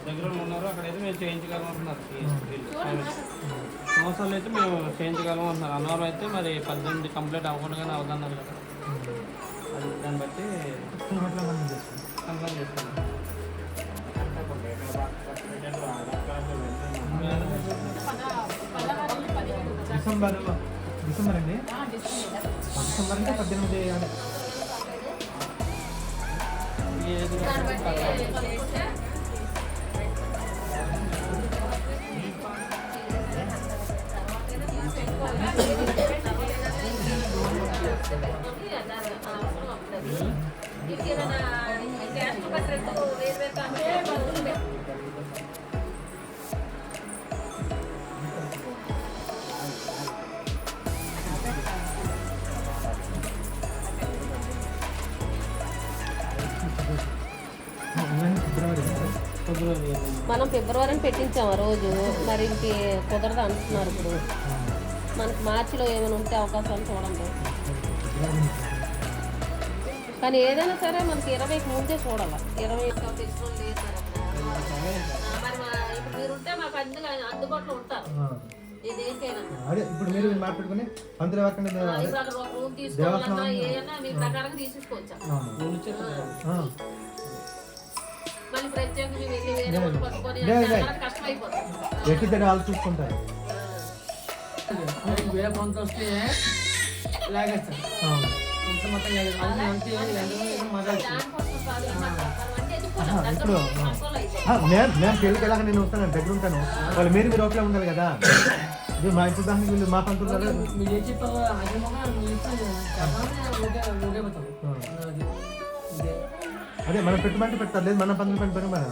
దగ్గర ఉన్నారు అక్కడైతే మేము చేయించగలం అంటున్నారు. సంవత్సరాలు అయితే మేము చేయించగలం అంటున్నారు. అన్నవరం అయితే మరి 18 కంప్లీట్ అవ్వకుండానే అవుతున్నారు కదా, అది దాన్ని బట్టి కన్ఫర్మ్ చేసుకున్నాం. డిసెంబర్ అండి. డిసెంబర్ అంటే 18 మనం ఫిబ్రవరిని పెట్టించాం ఆ రోజు, మరి ఇంకే కుదరదు అంటున్నారు. ఇప్పుడు మనకి మార్చిలో ఏమైనా ఉంటే అవకాశాలు చూడండి. కానీ ఏదైనా సరే మనకి 20కి ముందే చూడాలి. 20 ఇప్పుడు మీరుంటే మాకు అందుబాటులో ఉంటారు. అదే ఇప్పుడు మీరు మాట్లాడుకుని పంతులు రూమ్ తీసుకోవాలన్నా ఏదైనా మీ ప్రకారంగా తీసుకోవచ్చా? మళ్ళీ ప్రత్యేకంగా ఆలోచించుకుంటారు. వేరే కొంత వస్తే లాగేస్తారు, మొత్తం ఇప్పుడు నేను పెళ్ళికి వెళ్ళాక నేను వస్తాను, దగ్గర ఉంటాను. వాళ్ళు మీరు ఒకటే ఉండాలి కదా. మా ఇంటి దానికి వీళ్ళు మా పంతులు అదే మనం పెట్టమంటే పెడతారు, లేదు మన పంతులు పెట్టుకోండి. మనం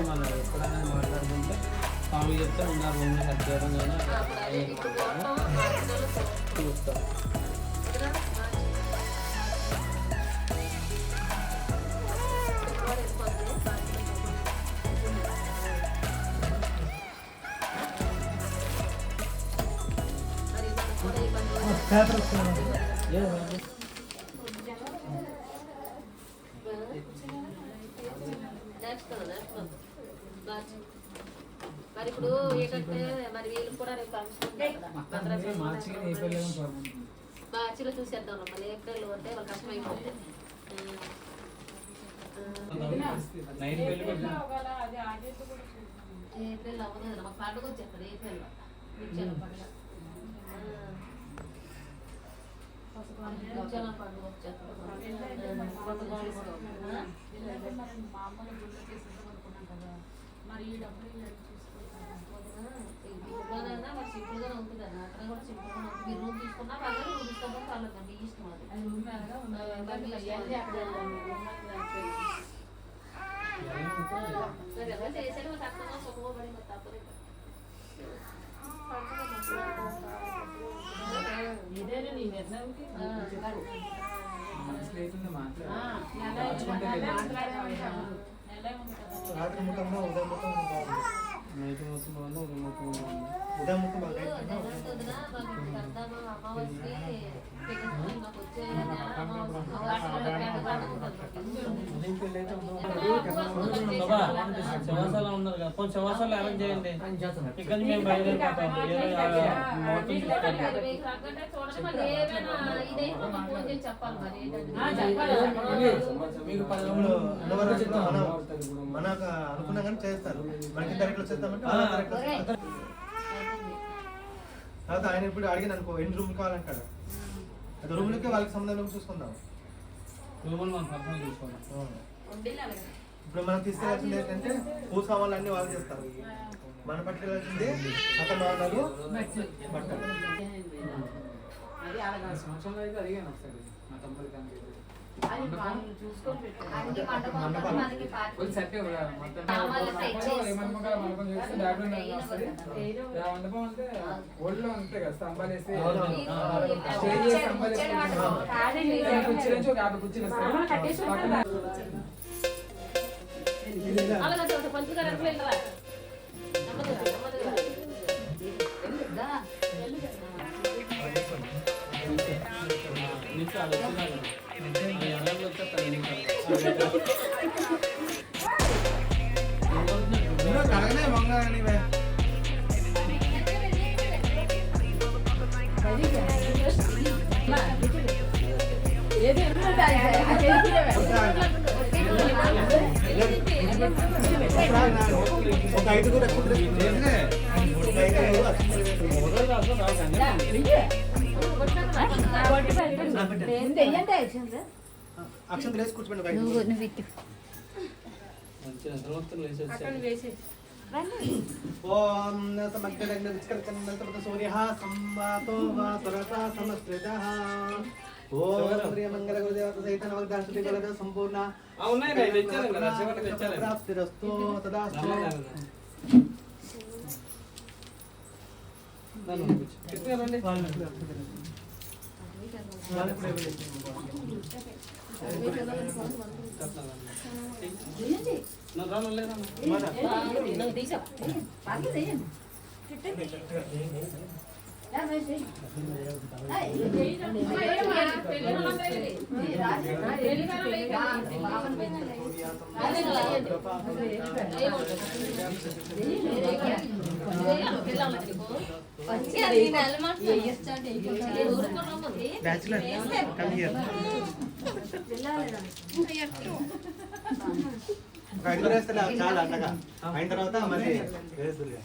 మనం ఎప్పుడైనా మాట్లాడుకుంటే స్వామి చెప్తే ఉన్న రూమ్ కట్ చేయడం కానీ చూస్తాం. మరి ఇప్పుడు ఏంటంటే మరి వీళ్ళు కూడా రేపు మార్చిలో చూసేద్దాం. మళ్ళీ ఏప్రిల్ అంటే వాళ్ళ కష్టం అయిపోతుంది. ఏప్రిల్ అవ్వదు కదా, మాకు పండుగ వచ్చేస్తుంది ఏప్రిల్లో. పండుగ పండుగ మరి ఈ డబ్బులు సింపుల్గానైనా మరి సింపుల్గానే ఉంటుంది అన్న. అక్కడ కూడా సింపుల్గానే ఉంటుంది. మీరు రూమ్ తీసుకున్నా పర్లేదు, రూమ్ తీసుకోవడం పర్లేదు, మీ ఇష్టం. అది ఎలా చేసేది మాకు అర్థమో సుఖమోబడి మరి తప్పదు. ఇదేనా నీ నిర్ణయంకి శవాసాలు ఉన్నారు కదా, కొన్ని శవాసాలు అరేంజ్ చేయండి. ఇక్కడ మేము బయలుదేరిపోతాం. మనకు అనుకున్నా కానీ చేస్తారు. మనకి తారీఖులో చేస్తామంటే తర్వాత ఆయన ఇప్పుడు అడిగిన అనుకో ఎన్ని రూమ్లు కావాలంటాడు. అది రూమ్లకి వాళ్ళకి సంబంధం చూసుకుందాం. ఇప్పుడు మనం తీసుకెళ్లాల్సింది ఏంటంటే పూజ సామాన్లు అన్ని వాళ్ళు చేస్తారు. మనం పట్టుకెళ్ళాల్సింది అతమానాలు బట్టలు. ఒళ్ళో ఉంటాయి కదా స్తంభాలు వేసి పంచుగా నుంచి అది వచ్చిందా కదా. అది ఎవరెవరు వచ్చేస్తారు ఎన్నికలు. కడగనే మంగ నీవే ఒక ఐదుగురు అక్షం వేసి కూర్చోండి. మంచి నిద్రమత్తులు లేచి వచ్చారు. ఓం సమగ్రగ్న విస్కర్చనంతపద సూర్యః సంవాతో వాతరత సమస్త్రితః ఓం ప్రియ మంగళ గురుదేవత సహిత నవగ్రహస్తుతి గలద సంపూర్ణ ఉన్నాయి రా, తెచ్చాను కదా శివకి తెచ్చాను. ప్రాప్తిరస్తు తదాస్తు. Bachelor come here. ఒక ఐదుగురు వేస్తే చాలా అంటగా అయిన తర్వాత మళ్ళీ వేస్తురు.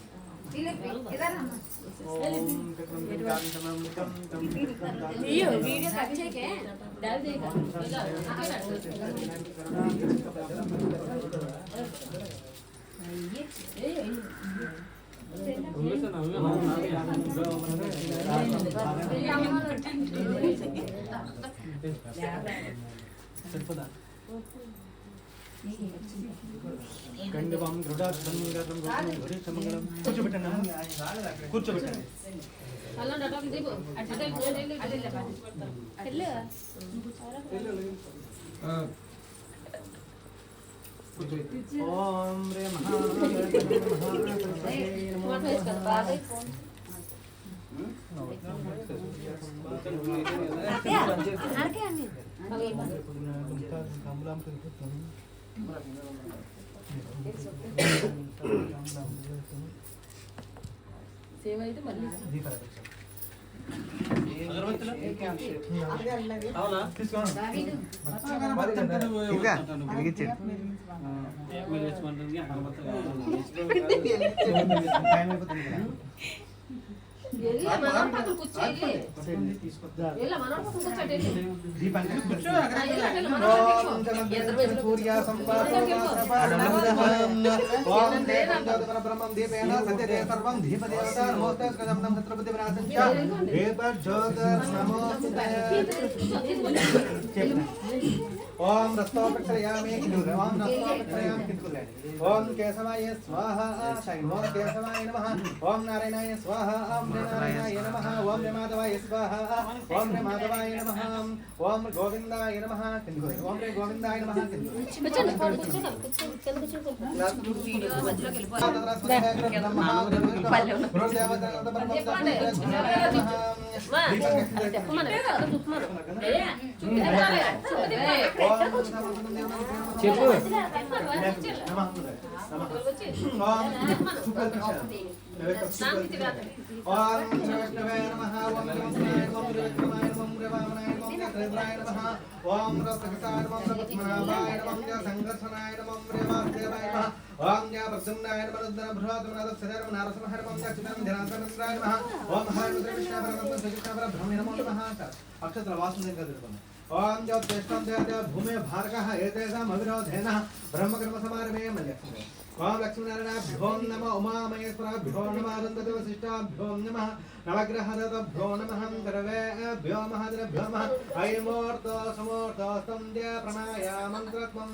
ఖండివం దృఢాత్మంగరం గౌరీశమంగళం. కూర్చోబెట్టండి కూర్చోబెట్టండి. ఓం రే సేవైతే మళ్ళీ ఓం రస్తోపక్షయామి ఓం రస్తోపక్షయామి ఓం కేశవాయ స్వాహ ఓం కేశవాయ నమః ఓం నారాయణాయ స్వాహ ఓం నారాయణాయ నమః ఓం మాధవాయ స్వాహ ఓం మాధవాయ నమః ఓం గోవిందాయ నమః ఓం గోవిందాయ నమః. చెప్పు. అక్షత్ర వాసన ఓం జ్యోతిష్టం భూమి భారకః ఏతేషాం అవిరోధేన బ్రహ్మకర్మ సమారమే మల్యక్షే. ఓం లక్ష్మీనారాయణాభ్యో నమ ఉమామహేశ్వరాభ్యో నమ అరుంధతి వశిష్టాభ్యో నమ నవగ్రహరథభ్యో నమః సర్వేభ్యో మహాదిభ్యో నమః. ఐమూర్తో సమూర్తోస్తం ప్రణాయ మంత్రత్వం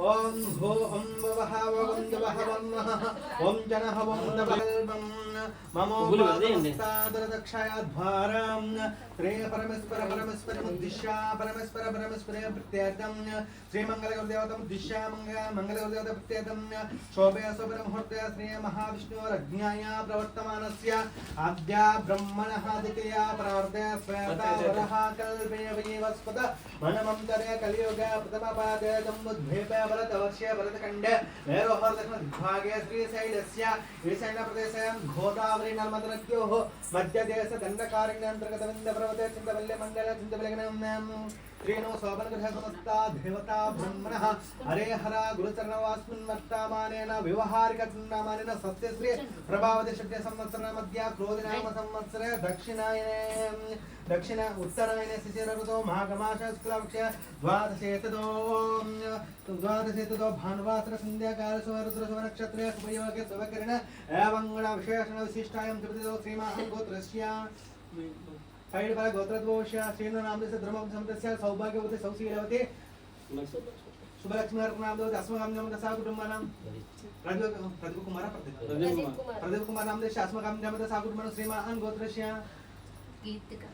ఓం భూ ఓం వహ ఓం జవహ ఓం జనః ఓం దవల్వం ममो दक्षायाद्वारं त्रे परमेश्वर परमेश्वर मुद्दिश्या परमेश्वर परमेश्वर प्रत्यर्थं श्रीमङ्गलगुरुदेवतं उद्दिश्य मङ्गलगुरुदेवता प्रत्यर्थं शोभे शोभन मुहूर्ते श्री महाविष्णुरज्ञाय प्रवर्तमानस्य आद्या ब्रह्मणः द्वितीया प्रार्थे श्वेता वरः कल्पे वैवस्पत मनमन्तरे कलियुग प्रथमपादे जम्बुद्वीपे भरतवर्षे भरतखण्डे मेरोहर दक्षिणदिग्भागे श्रीशैलस्य ईशान्यप्रदेशे गोदावरी नर्मदनद्योः मध्यदेश दण्डकारण्यन्तर्गतविन्दपर्वते चिन्तवल्यमण्डले चिन्तवल्यगणं श्रीनो शोभनगृहसमस्ता देवता ब्रह्मणः हरे हरा गुरुचरणवास्मिन् वर्तमानेन व्यवहारिकचिन्नामानेन सत्यश्री प्रभावति षट्य संवत्सरमध्ये क्रोधिनाम संवत्सरे दक्षिण उत्तरायणे शिशिर ऋतौ माघमास शुक्लपक्ष द्वादशेतदो भानुवासर संध्याकाल सुरुद्र नक्षत्रे शुभयोगे शुभकिरण एवं गुण विशेषण विशिष्टायां त्रिपदितो श्रीमहान् गोत्रस्य पैडबल गोत्रद्वोष्य श्रीनो नामस्य धर्मं समदस्य सौभाग्यवती सौशीलवती शुभलक्ष्मी नामदेवती अस्मकं नामदसा कुटुम्बानां प्रदीप कुमार नामदेश अस्मकं नामदसा कुटुम्बानां श्रीमहान् गोत्रस्य कीर्तिका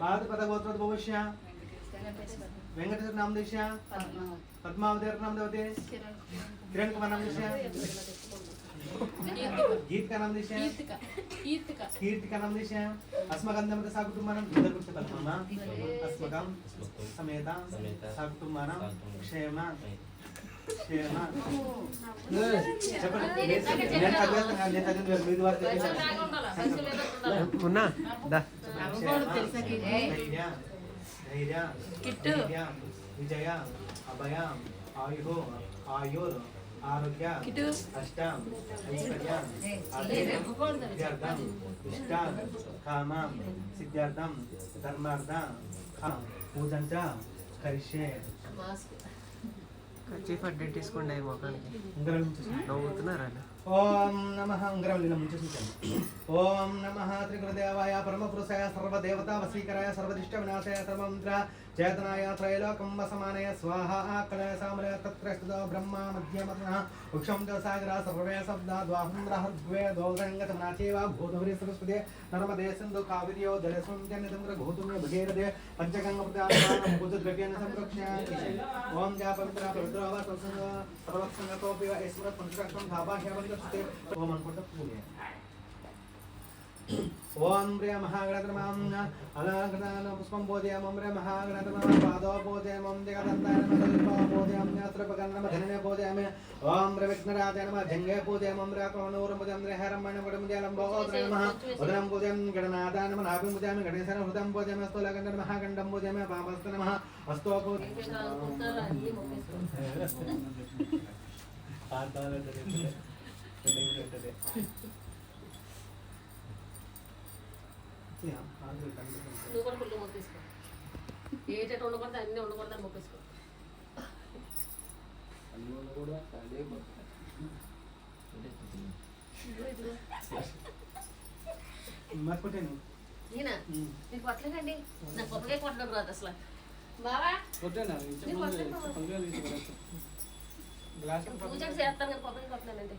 भाद्रपद गोत्रद्वोष्य वेंकटेश्वर नामदेश पद्मावती नामदेवती किरण कुमार नामदेश गीत का नामदेश कीर्तिका नामदेश अस्मकं नामदसा कुटुम्बानां अस्मकं समेता सा कुटुम्बानां क्षेम विजय अभय आयु आयुर आरोग्य अष्टम ऐश्वर्य इष्टम काम सिद्धार्थम धर्मार्थम पूजन च करिष्ये చీఫ్ అడ్డెట్ తీసుకోండి మొఖానికి నవ్వుతున్నారా ओम नमः अंग्रवलिनं मुंचसितं ओम नमः त्रिगुरुदेवाय परमपुरुषाय सर्वदेवता वशीकराय सर्वदिष्टविनाशाय सर्वमन्त्र चेतनाय त्रैलोकं वसमानय स्वाहा कलय सामलय तत्र स्थितो ब्रह्मा मध्यमतः वृक्षं च सागरा सर्वे शब्दा द्वाहुन्द्रहर्द्वे दोरङ्गतमनाचेव भूतवरी सरस्वती नर्मदे सिन्धु कावेर्यो जलस्वं जनितं भूतुम्य भगीरथे पञ्चगङ्गप्रदानं भूतद्रव्येन संरक्ष्य ओम जा पवित्र पवित्र वा सर्वसंगतोपि ईश्वर पंचक्रम धाबाह्य ओम प्रिय महागणतमं अलंकृतान पुष्पं पूजयामि प्रिय महागणतमं पादो पूजयामि जगदन्ताय नमः पूजयामि अस्त्रपकर्णं धनने पूजयामि ओम प्रिय विघ्नराजाय नमः जंगे पूजयामि प्रिय कौणूरं पूजयामि हरमणं पूजयामि लंबोदराय नमः उदरं पूजयामि गणनादाय नमः नाभिं पूजयामि गणेशं हृदयं पूजयामि स्थूलकण्ठं महाकण्ठं पूजयामि पापस्थ नमः अस्तु నువ్వు కూడా ఫుల్ మొక్కేసుకో ఏటేట ఉండకూడదు అన్నీ ఉండకూడదు అని మొక్కేసుకో ఈయన నీకు కొట్టలేదండి నాకు కొత్తగా కొట్టడం రాదు అసలు బావా పూజకు చేస్తాను కానీ కొత్తగా కొట్టలేనండి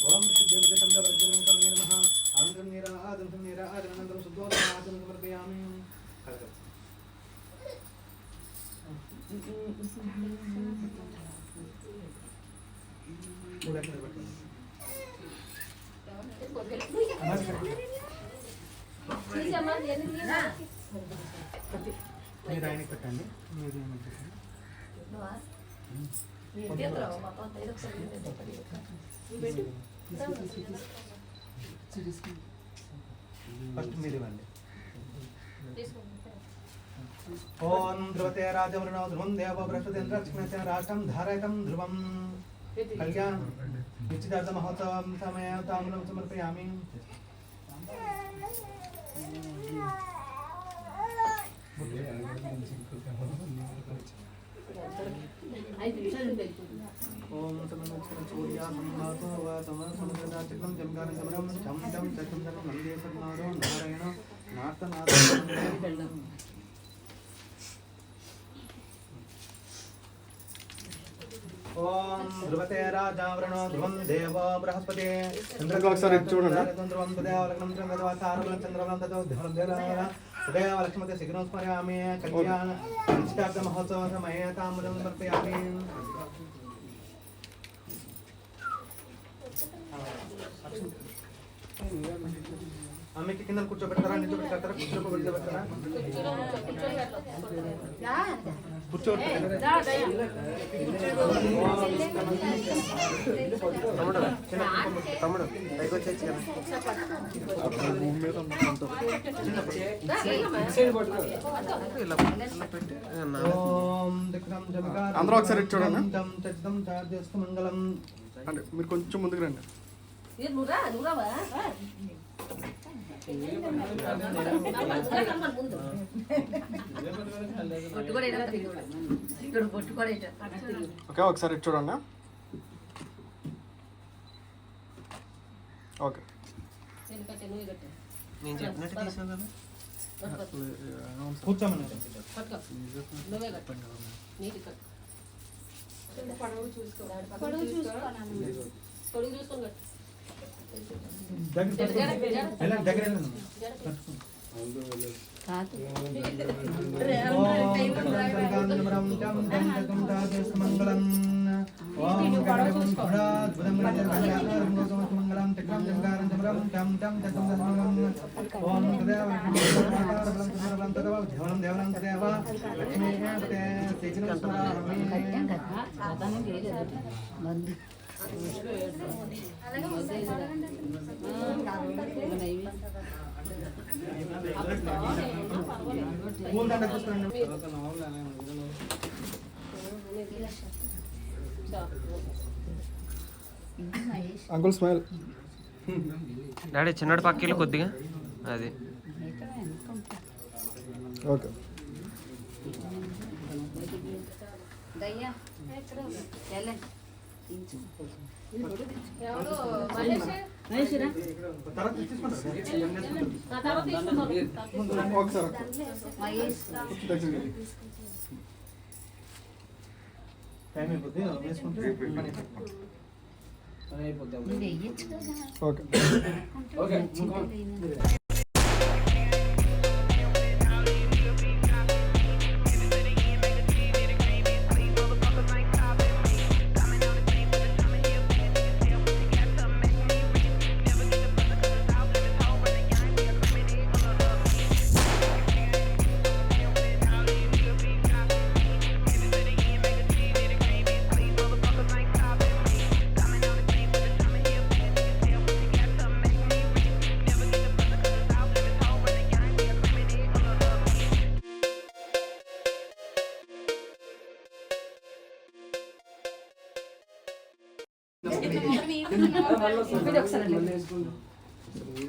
ओम सिद्धेवते शब्दवर्जनं कवये नमः आनंदं निरादनं निरादनं शुद्धोदनं समर्पयामि మీరు ఆయన పెట్టండి మీరు ఏమంటారు फस्ट మీరు ఇవ్వండి ఓం ధ్రువతే రాజవరుణో ధ్రువం దేవ బృహస్పతింద్ర లక్ష్మీచ రాష్ట్రం ధారయతం ధ్రువం కళ్యాణం నిశ్చితార్థ మహోత్సవం సమయ తాంబూలం సమర్పయామి ओम समनक्षण सूर्या संभातो वा तम समुद्रदा चक्रम जमगान समरम झम झम चक्रम चक्रम नंदे सन्नारो नारायण नाथ नाथ ఓం ధ్రువతే రాజావరణో ధ్రువం దేవో బృహస్పతి ఒకసారి చూడండి. ధ్రువం తదేవలగ్నం చంద్రవాసారబలం చంద్రబలం తదో ధ్రువం తదేవ లక్ష్మతే శిఖరం స్మరామి కళ్యాణ నిష్ఠాబ్ద మహోత్సవ సమయే తాంబూలం సమర్పయామి. అమ్మకి కింద కూర్చోబెడతారా నిల్చోబెడతారా కూర్చోబెడతారా కూర్చోబెడతారా తమ్ముడు పైకి వచ్చేసి కదా. ఇలా పెట్టి అందరూ ఒకసారి ఇటు చూడండి. మంగళం. అంటే మీరు కొంచెం ముందుకు రండి. ఓకే ఒకసారి ఇటు చూడండి. ఓకే నేను చెప్పినట్టు తీసాను కదా. కూర్చోమన్నారు. దగ్గర మంగళం. మంగళం చక్రం జంగారం చమరం టం టం చక్రం ఓం దేవనం దేవనం దేవ లక్ష్మీ శీఘ్రం స్మరామి. పూలదండ చూసుకోండి. Uncle smile. డాడీ చిన్నటి పక్కకి కొద్దిగా అది. ఓకే ఒకసారి టైం అయిపోద్ది వేసుకుంటే ఓకే ఓకే.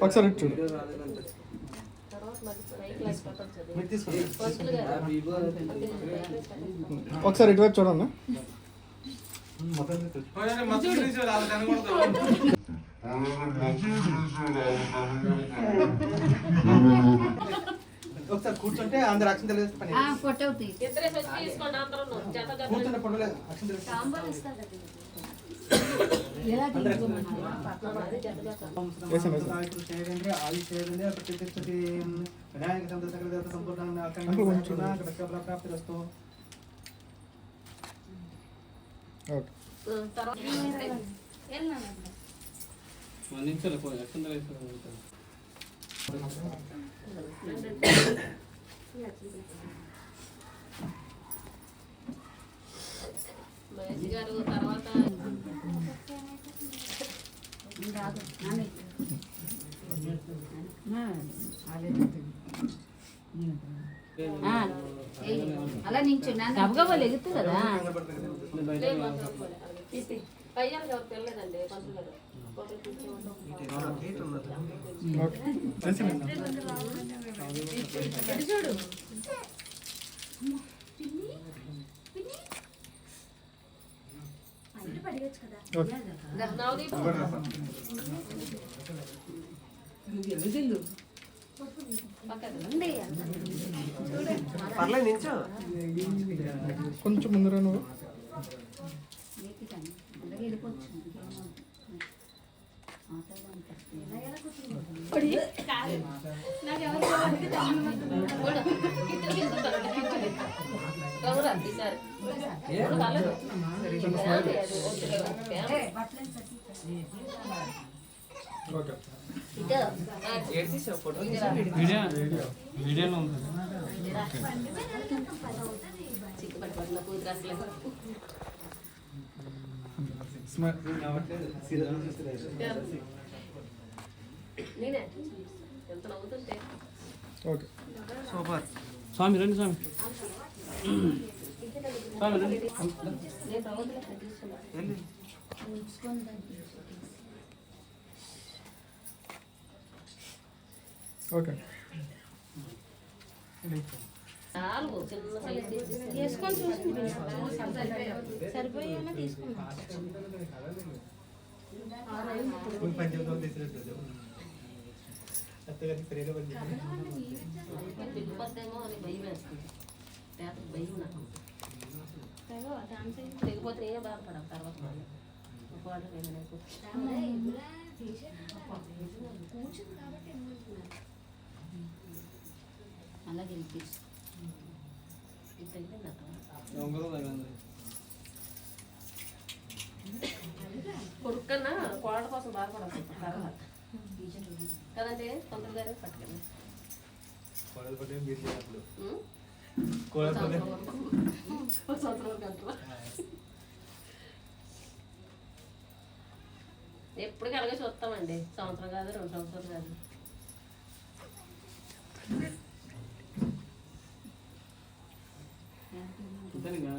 ఒకసారి ఇటు చూడు. ఒకసారి ఇటువైపు చూడండి. ఒకసారి కూర్చుంటే అందరు అక్షంతలు వేస్తే పని కూర్చుంటే పండుగ అక్షంతలు వినాయక సంప్రదాయస్తూ. మహేష్ గారు తర్వాత అలా నించు గబగబాలు ఎగుతుంది కదా. పయ్యాలు ఎవరు తెల్లదండి పంతులు గారు. చూడు పర్లేదు నించో. కొంచెం ముందర నువ్వు. వీడియోలో ఉంది. చిక్కుపట్టుకుంటున్న కూతురు అసలు నేనే ఎంత నవ్వుతుంటే సూపర్. స్వామి రండి స్వామి. స్వామి రండి. నేను ప్రవృత్తిలో తీసుకున్నాను. వెళ్ళి ఓకే నాలుగు చిన్న వేసుకొని చూసింది సరిపోయేలా తీసుకున్నాం. తిరిగిపోతేమో అని భయం వేస్తుంది. పేపర్ భయం నాకు. తెగిపోతే నేనే బాధపడాలి తర్వాత అలాగే కొడుకన్నా కోళ్ళ కోసం బాధపడాలి తర్వాత కదంటే పంతులు గారు పట్టుకెళ్ళి సంవత్సరం వరకు అంటారా ఎప్పటికీ అలాగే చూస్తామండి. సంవత్సరం కాదు 2 సంవత్సరాలు కాదు.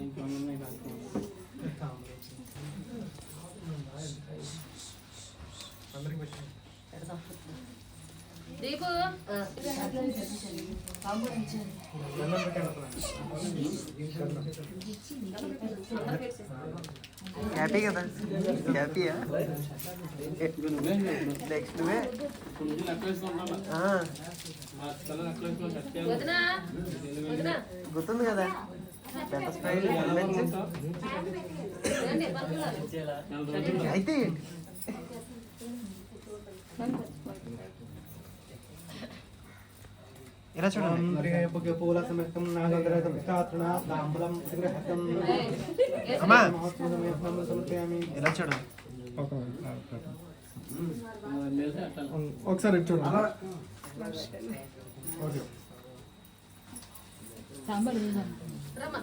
ఇంకా ఉన్నాయి దీపు హ్యాపీ కదా? హ్యాపీయా? నెక్స్ట్ నువ్వే వదినా వదినా గుర్తుంది కదా? పెద్ద స్ప్రైల్ అయితే ఇలా చూడండి. పూల సమేతం నాగగ్రహం తాత్రణ తాంబూలం విగ్రహం అమ్మా సమర్పయామి. ఇలా చూడండి. ఒకసారి చూడండి. ఓకే సాంబార్ రమ్మా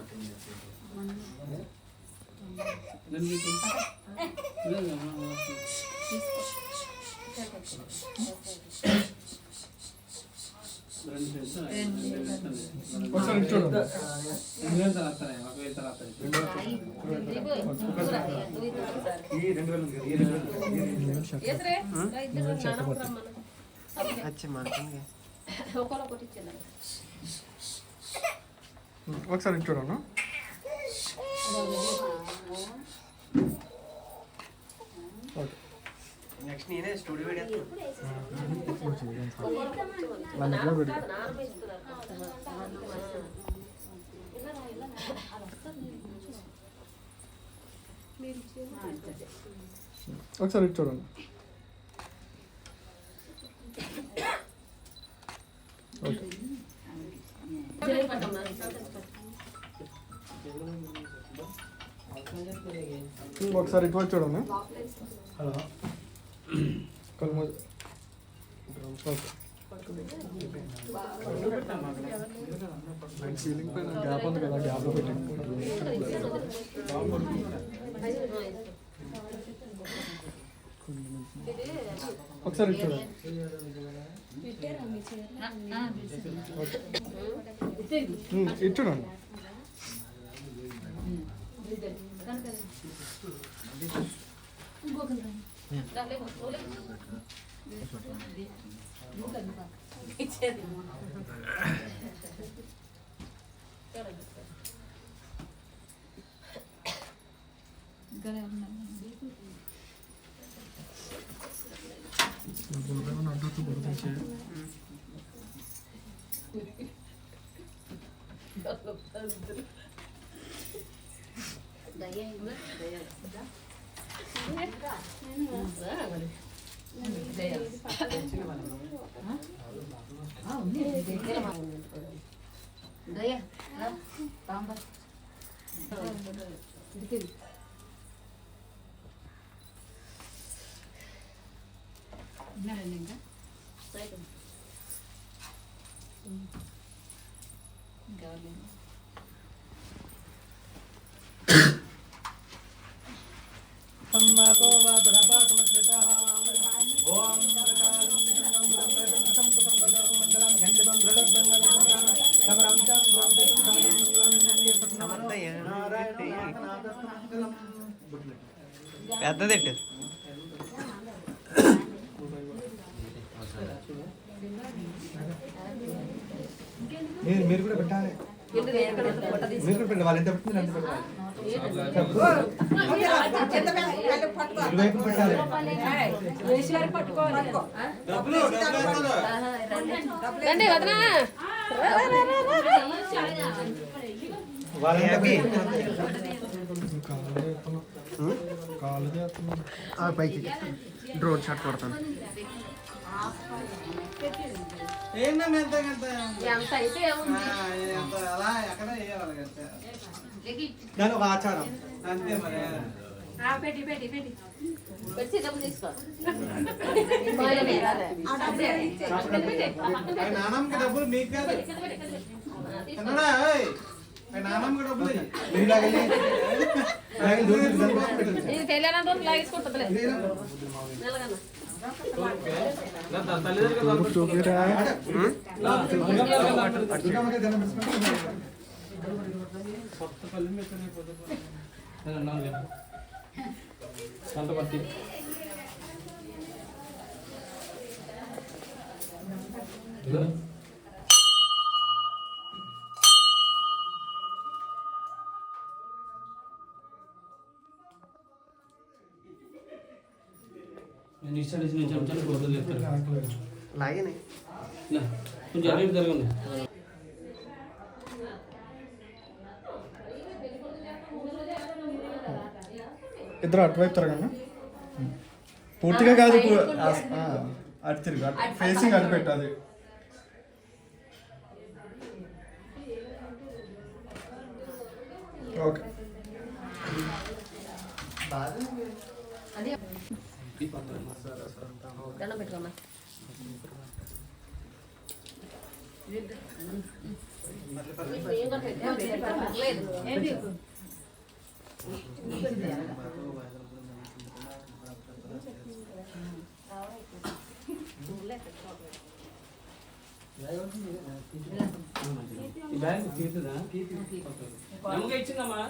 ఒకసారి చూడండి. వచ్చి మనకి ఒకటి ఇచ్చేద్దాం. ఒకసారి చూడండి. ఓకే నెక్స్ట్ నేనే స్టూడియో వీడియో ఒకసారి చూడండి. ఓకే ఒకసారి ఇటువంటి చూడండి. హలో కల్మ సీలింగ్ పైన గ్యాప్ ఉంది కదా, గ్యాప్లో పెట్టి ఒకసారి చూడండి. ఇది చూడండి. ఇచ్చేది దయ్యా सम्मातो वातरपातमश्रितः ओम प्रकाशं निशंगं संकुतं वदरमंगलं घंटिबं दृढबंगलं समरं च संकेतं समरमंगलं नारायणं పెద్దదిట్టు మీరు కూడా పెట్టాలి మీరు కూడా పెట్టాలి వాళ్ళు ఎంత పెడుతుంది అంత పెట్టాలి ఇరువైపు పెట్టాలి రండి వదనా వాళ్ళు ఎంత పైకి డ్రోన్ షాట్ కొడతాను ఏంటంటే ఎంత అయితే ఏముంది అలా ఎక్కడ వేయాలి లెగి దాని ఒక ఆచారం అంతే మరి పెట్టి డబ్బులు తీసుకో నానమ్మకి డబ్బులు మీకు కాదు కన్నడా నానమ్మకి డబ్బులు ఇది తెలియనంత వరకు లాగేసుకుంటుందిలే నెలగన్నా సంతపత్తి నేను ఇస్తాడు నేను చెప్తాను ఫోటోలు చెప్తాను లాగేనే కొంచెం అరేపు జరగండి ఇద్దరు అటువైపు తిరగండి పూర్తిగా కాదు అటు తిరిగి ఫేసింగ్ అటు పెట్టాలి ఓకే దండం పెట్టుకోమ్మా లేదు ఈ బ్యాగ్ తీరుతుందా నమ్మగా ఇచ్చిందమ్మా